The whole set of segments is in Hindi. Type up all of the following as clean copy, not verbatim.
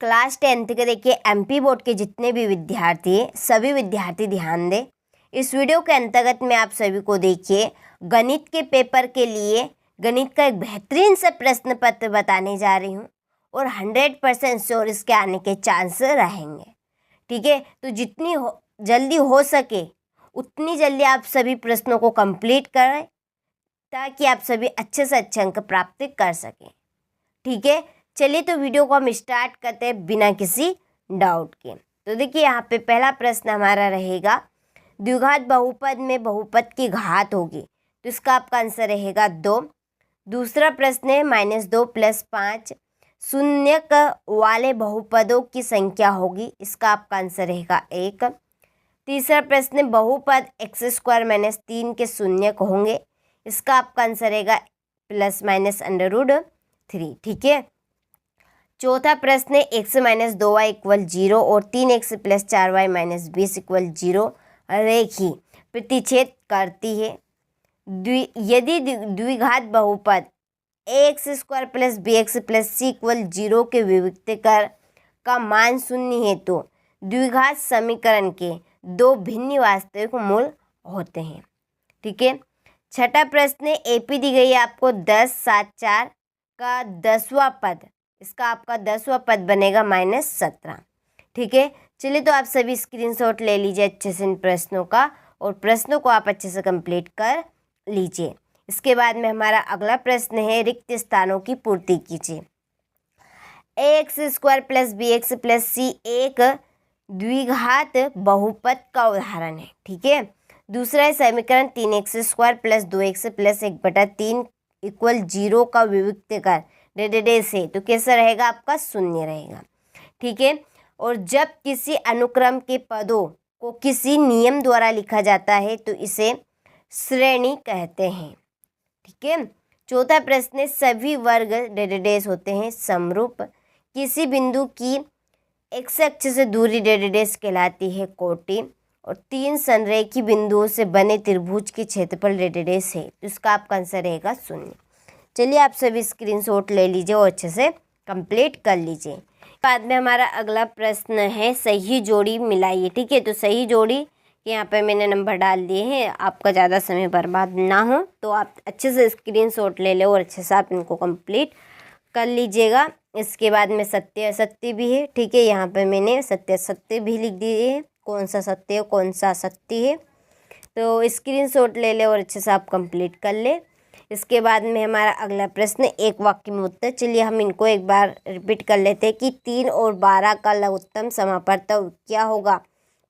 क्लास 10th के देखिए एमपी बोर्ड के जितने भी विद्यार्थी हैं सभी विद्यार्थी ध्यान दें। इस वीडियो के अंतर्गत मैं आप सभी को देखिए गणित के पेपर के लिए गणित का एक बेहतरीन सा प्रश्न पत्र बताने जा रही हूँ और 100% श्योर इसके आने के चांस रहेंगे। ठीक है, तो जितनी जल्दी हो सके उतनी जल्दी आप सभी प्रश्नों को कंप्लीट करें ताकि आप सभी अच्छे से अच्छे अंक प्राप्त कर सकें। ठीक है, चलिए तो वीडियो को हम स्टार्ट करते हैं बिना किसी डाउट के। तो देखिए यहाँ पे पहला प्रश्न हमारा रहेगा द्विघात बहुपद में बहुपद की घात होगी, तो इसका आपका आंसर रहेगा 2। दूसरा प्रश्न है -2 + 5 शून्यक वाले बहुपदों की संख्या होगी, इसका आपका आंसर रहेगा 1। तीसरा प्रश्न बहुपद x² - 3 के शून्यक होंगे, इसका आपका आंसर रहेगा ±√3। ठीक है, चौथा प्रश्न है x - 2y = 0 और 3x + 4y - 20 = 0 रेखीय प्रतिच्छेद करती है। यदि द्विघात बहुपद ax² + bx + c = 0 के विविक्तकर का मान 0 है तो द्विघात समीकरण के दो भिन्न वास्तविक मूल होते हैं। ठीक है, छठा प्रश्न है एपी दी गई है आपको 10, 7, 4 का 10वां पद, इसका आपका 10वां पद बनेगा -17। ठीक है, चलिए तो आप सभी स्क्रीनशॉट ले लीजिए अच्छे से इन प्रश्नों का और प्रश्नों को आप अच्छे से कंप्लीट कर लीजिए। इसके बाद में हमारा अगला प्रश्न है रिक्त स्थानों की पूर्ति कीजिए। ax² + bx + c एक द्विघात बहुपद का उदाहरण है। ठीक है, दूसरा है समीकरण 3x² + 2x + 1/3 = 0 का विविक्तकर डेडेडेस है, तो कैसा रहेगा आपका 0 रहेगा। ठीक है, और जब किसी अनुक्रम के पदों को किसी नियम द्वारा लिखा जाता है तो इसे श्रेणी कहते हैं। ठीक है, चौथा प्रश्न है सभी वर्ग डेडेडेस होते हैं समरूप, किसी बिंदु की x अक्ष से दूरी डेडेडेस कहलाती है कोटि और 3 संरेखी बिंदुओं से बने त्रिभुज की क्षेत्रफल डेडेडेस है, तो इसका आपका आंसर रहेगा 0। चलिए आप सभी स्क्रीनशॉट ले लीजिए और अच्छे से कंप्लीट कर लीजिए। बाद में हमारा अगला प्रश्न है सही जोड़ी मिलाइए। ठीक है, तो सही जोड़ी यहाँ पे मैंने नंबर डाल दिए हैं, आपका ज़्यादा समय बर्बाद ना हो तो आप अच्छे से स्क्रीनशॉट ले लो और अच्छे से आप इनको कंप्लीट कर लीजिएगा। इसके बाद में सत्य असत्य भी है। ठीक है, यहाँ पे मैंने सत्य असत्य भी लिख दिए हैं, कौन सा सत्य है कौन सा असत्य है, तो स्क्रीनशॉट ले ले और अच्छे से आप कंप्लीट कर ले। इसके बाद में हमारा अगला प्रश्न एक वाक्य में उत्तर। चलिए हम इनको एक बार रिपीट कर लेते हैं कि 3 और 12 का लघुत्तम समापवर्तक क्या होगा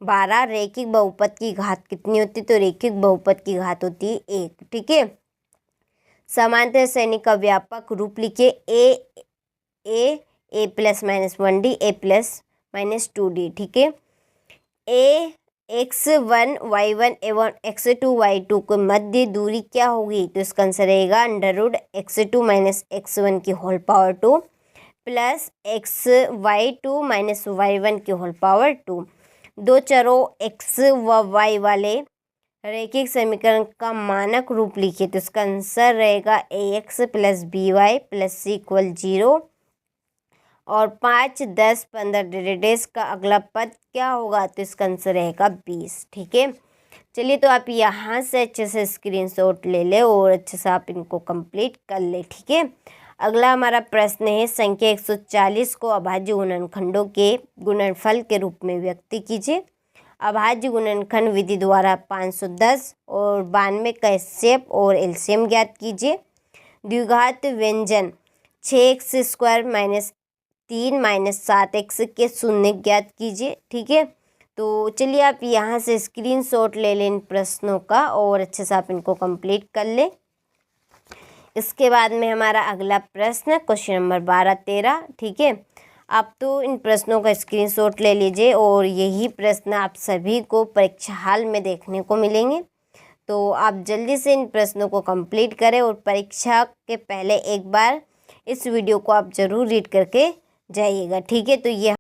12। रैखिक बहुपद की घात कितनी होती है, तो रैखिक बहुपद की घात होती है 1। ठीक है, समांतर श्रेणी का व्यापक रूप लिखिए a + -1d a + -2d। ठीक है, x1 y1 एवं x2 y2 को मध्य दूरी क्या होगी, तो इसका आंसर रहेगा √x2 - x1 की whole power 2 plus xy2 - y1 की होल पावर 2। दो चरों x व y वाले रैखिक समीकरण का मानक रूप लिखिए, तो इसका आंसर रहेगा ax + by + c = 0 और 5, 10, 15 डेडेडेस का अगला पद क्या होगा, तो इसका आंसर रहेगा 20। ठीक है, चलिए तो आप यहाँ से अच्छे से स्क्रीनशॉट ले ले और अच्छे से आप इनको कंप्लीट कर ले। ठीक है, अगला हमारा प्रश्न है संख्या 140 को अभाज्य गुणनखंडों के गुणनफल के रूप में व्यक्त कीजिए। अभाज्य गुणनखंड विधि द्वारा 510 और 92 का HCF और LCM ज्ञात कीजिए। द्विघात व्यंजन 6x² - 3 - 7x के शून्य ज्ञात कीजिए। ठीक है, तो चलिए आप यहाँ से स्क्रीनशॉट ले लें इन प्रश्नों का और अच्छे से आप इनको कंप्लीट कर लें। इसके बाद में हमारा अगला प्रश्न क्वेश्चन नंबर 12, 13। ठीक है, आप तो इन प्रश्नों का स्क्रीनशॉट ले लीजिए और यही प्रश्न आप सभी को परीक्षा हाल में देखने को मिलेंगे, तो आप जल्दी से इन प्रश्नों को कंप्लीट करें और परीक्षा के पहले एक बार इस वीडियो को आप ज़रूर रीड करके जाइएगा। ठीक है, तो ये